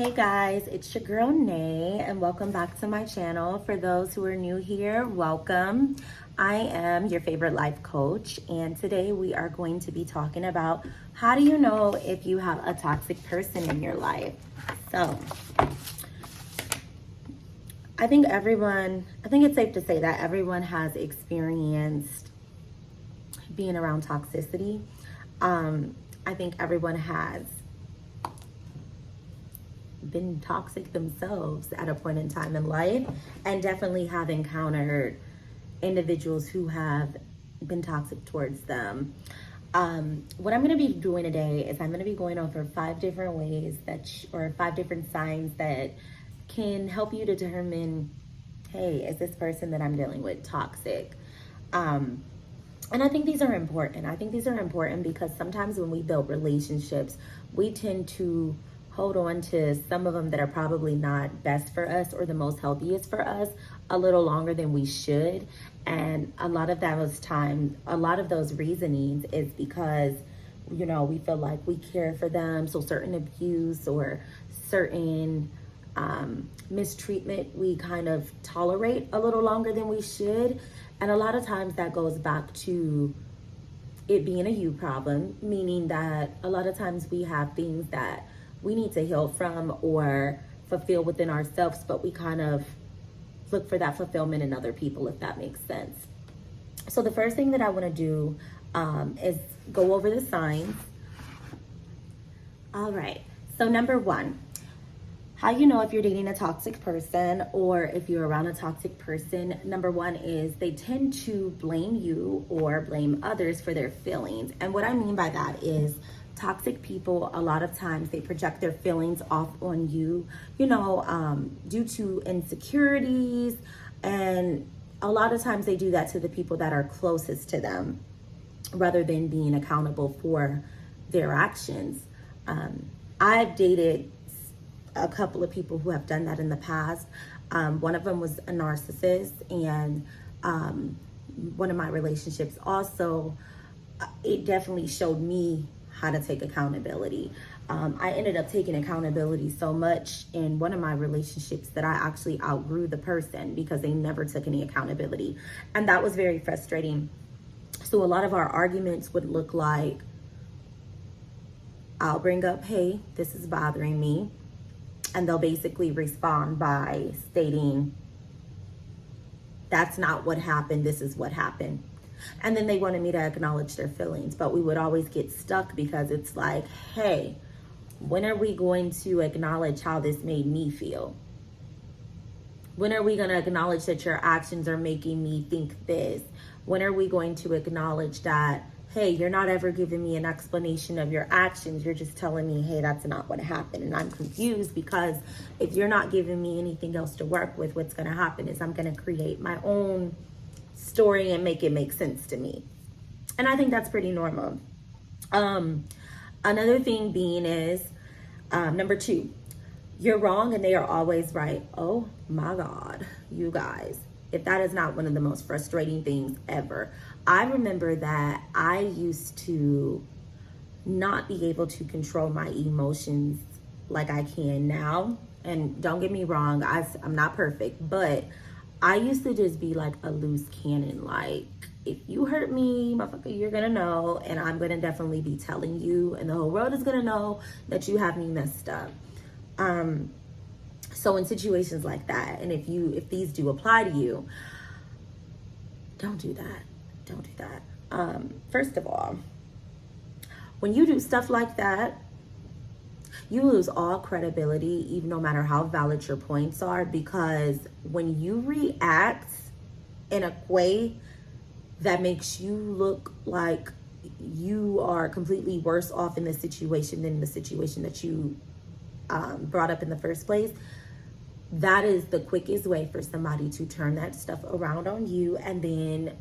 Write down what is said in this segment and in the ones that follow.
Hey guys, it's your girl Nay and welcome back to my channel. For those who are new here, welcome. I am your favorite life coach and today we are going to be talking about how do you know if you have a toxic person in your life. So I think it's safe to say that everyone has experienced being around toxicity. I think everyone has been toxic themselves at a point in time in life and definitely have encountered individuals who have been toxic towards them. What I'm going to be doing today is I'm going to be going over 5 different ways or 5 different signs that can help you to determine, hey, is this person that I'm dealing with toxic? And I think these are important. I think these are important because sometimes when we build relationships, we tend to hold on to some of them that are probably not best for us or the most healthiest for us a little longer than we should. And a lot of those reasonings is because, we feel like we care for them. So certain abuse or certain mistreatment, we kind of tolerate a little longer than we should. And a lot of times that goes back to it being a you problem, meaning that a lot of times we have things that we need to heal from or fulfill within ourselves, but we kind of look for that fulfillment in other people, if that makes sense. So the first thing that I want to do is go over the signs. All right. So number 1, how you know if you're dating a toxic person or if you're around a toxic person. Number 1 is they tend to blame you or blame others for their feelings. And what I mean by that is toxic people, a lot of times they project their feelings off on you, due to insecurities. And a lot of times they do that to the people that are closest to them rather than being accountable for their actions. I've dated a couple of people who have done that in the past. One of them was a narcissist, and one of my relationships also, it definitely showed me how to take accountability. I ended up taking accountability so much in one of my relationships that I actually outgrew the person because they never took any accountability. And that was very frustrating. So a lot of our arguments would look like, I'll bring up, hey, this is bothering me. And they'll basically respond by stating, that's not what happened, this is what happened. And then they wanted me to acknowledge their feelings, but we would always get stuck because it's like, hey, when are we going to acknowledge how this made me feel? When are we going to acknowledge that your actions are making me think this? When are we going to acknowledge that, hey, you're not ever giving me an explanation of your actions. You're just telling me, hey, that's not what happened. And I'm confused because if you're not giving me anything else to work with, what's going to happen is I'm going to create my own story and make it make sense to me. And I think that's pretty normal. Another thing being is, number 2, you're wrong and they are always right. Oh my God, you guys, if that is not one of the most frustrating things ever. I remember that I used to not be able to control my emotions like I can now. And don't get me wrong, I'm not perfect, but I used to just be like a loose cannon. Like, if you hurt me, motherfucker, you're gonna know, and I'm gonna definitely be telling you, and the whole world is gonna know that you have me messed up. So in situations like that, and if these do apply to you, don't do that. Don't do that. First of all, when you do stuff like that, you lose all credibility, even no matter how valid your points are, because when you react in a way that makes you look like you are completely worse off in the situation than the situation that you brought up in the first place, that is the quickest way for somebody to turn that stuff around on you. And then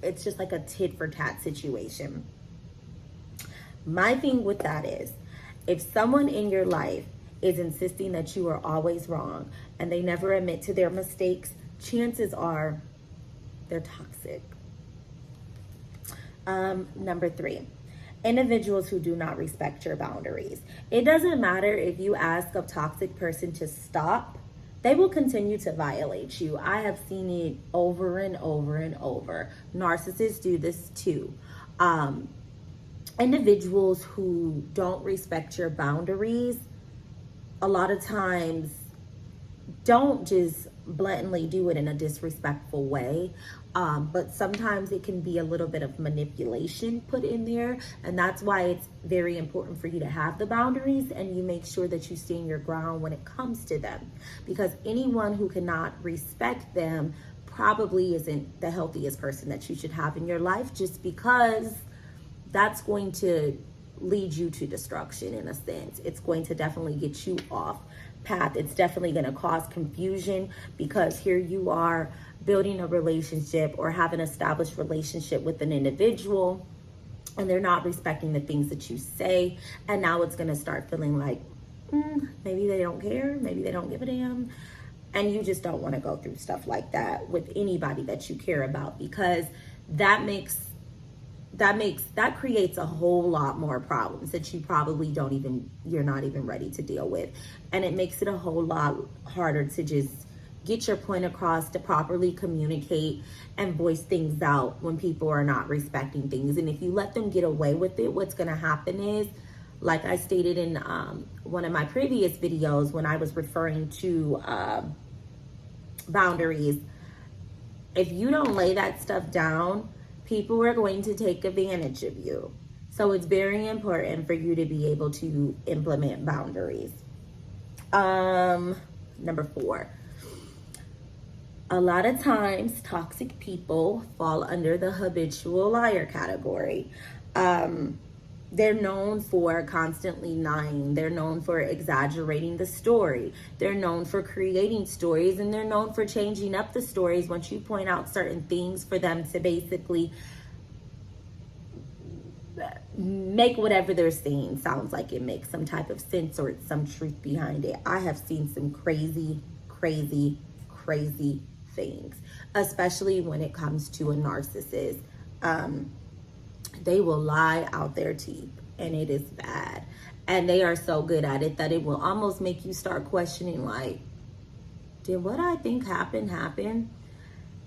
it's just like a tit for tat situation. My thing with that is, if someone in your life is insisting that you are always wrong and they never admit to their mistakes, chances are they're toxic. Number 3, individuals who do not respect your boundaries. It doesn't matter if you ask a toxic person to stop, they will continue to violate you. I have seen it over and over and over. Narcissists do this too. Individuals who don't respect your boundaries, a lot of times, don't just blatantly do it in a disrespectful way, but sometimes it can be a little bit of manipulation put in there, and that's why it's very important for you to have the boundaries and you make sure that you stand your ground when it comes to them, because anyone who cannot respect them probably isn't the healthiest person that you should have in your life, just because that's going to lead you to destruction in a sense. It's going to definitely get you off path. It's definitely going to cause confusion, because here you are building a relationship or have an established relationship with an individual and they're not respecting the things that you say, and now it's going to start feeling like maybe they don't care, maybe they don't give a damn, and you just don't want to go through stuff like that with anybody that you care about, because that creates a whole lot more problems that you're not even ready to deal with. And it makes it a whole lot harder to just get your point across, to properly communicate and voice things out when people are not respecting things. And if you let them get away with it, what's going to happen is, like I stated in one of my previous videos when I was referring to boundaries, if you don't lay that stuff down, people are going to take advantage of you. So it's very important for you to be able to implement boundaries. Number 4. A lot of times, toxic people fall under the habitual liar category. They're known for constantly lying. They're known for exaggerating the story. They're known for creating stories, and they're known for changing up the stories once you point out certain things for them to basically make whatever they're saying sounds like it makes some type of sense or it's some truth behind it. I have seen some crazy things, especially when it comes to a narcissist. They will lie out their teeth, and it is bad. And they are so good at it that it will almost make you start questioning, like, did what I think happen?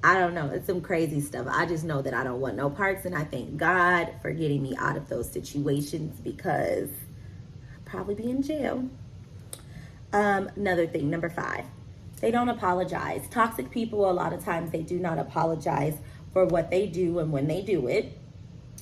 I don't know. It's some crazy stuff. I just know that I don't want no parts, and I thank God for getting me out of those situations, because I'd probably be in jail. Another thing, number 5, they don't apologize. Toxic people, a lot of times, they do not apologize for what they do and when they do it.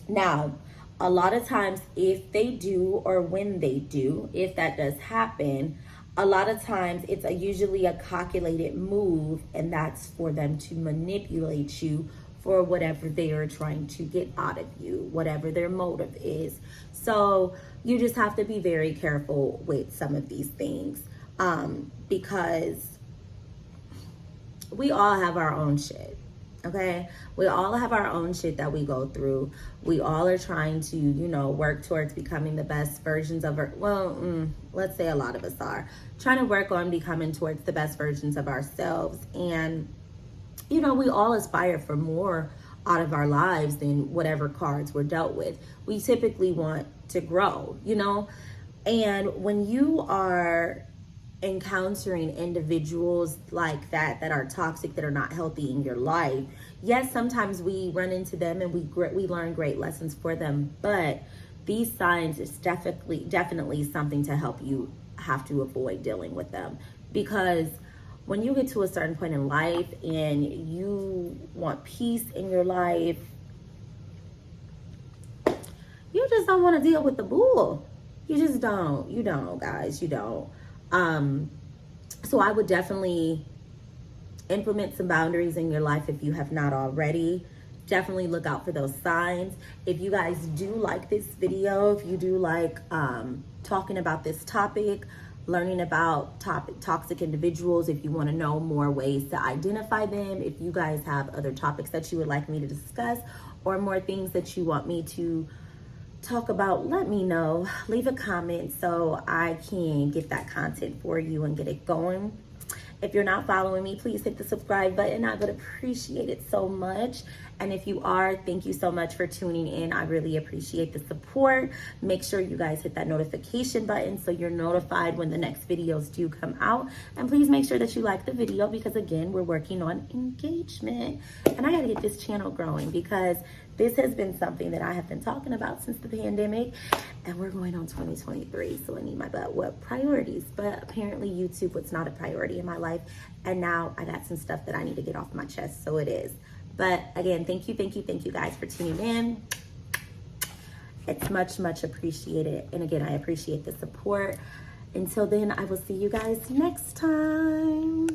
Now, a lot of times, if they do or when they do, if that does happen, a lot of times it's usually a calculated move, and that's for them to manipulate you for whatever they are trying to get out of you, whatever their motive is. So you just have to be very careful with some of these things, because we all have our own shit. Okay, we all have our own shit that we go through. We all are trying to, work towards becoming the best versions of let's say a lot of us are trying to work on becoming towards the best versions of ourselves. And, we all aspire for more out of our lives than whatever cards we're dealt with. We typically want to grow, and when you are encountering individuals like that are toxic, that are not healthy in your life, yes, sometimes we run into them and we learn great lessons for them, but these signs is definitely something to help you have to avoid dealing with them, because when you get to a certain point in life and you want peace in your life, you just don't want to deal with the bull. You just don't. You don't, guys. You don't. So I would definitely implement some boundaries in your life if you have not already. Definitely look out for those signs. If you guys do like this video, if you do like talking about this topic, learning about toxic individuals, if you want to know more ways to identify them, if you guys have other topics that you would like me to discuss or more things that you want me to talk about, let me know. Leave a comment so I can get that content for you and get it going. If you're not following me, please hit the subscribe button. I would appreciate it so much. And if you are, thank you so much for tuning in. I really appreciate the support. Make sure you guys hit that notification button so you're notified when the next videos do come out. And please make sure that you like the video, because again, we're working on engagement. And I gotta get this channel growing, because this has been something that I have been talking about since the pandemic, and we're going on 2023, so I need my butt what priorities. But apparently YouTube was not a priority in my life, and now I got some stuff that I need to get off my chest, so it is. But again, thank you guys for tuning in. It's much appreciated, and again, I appreciate the support. Until then, I will see you guys next time.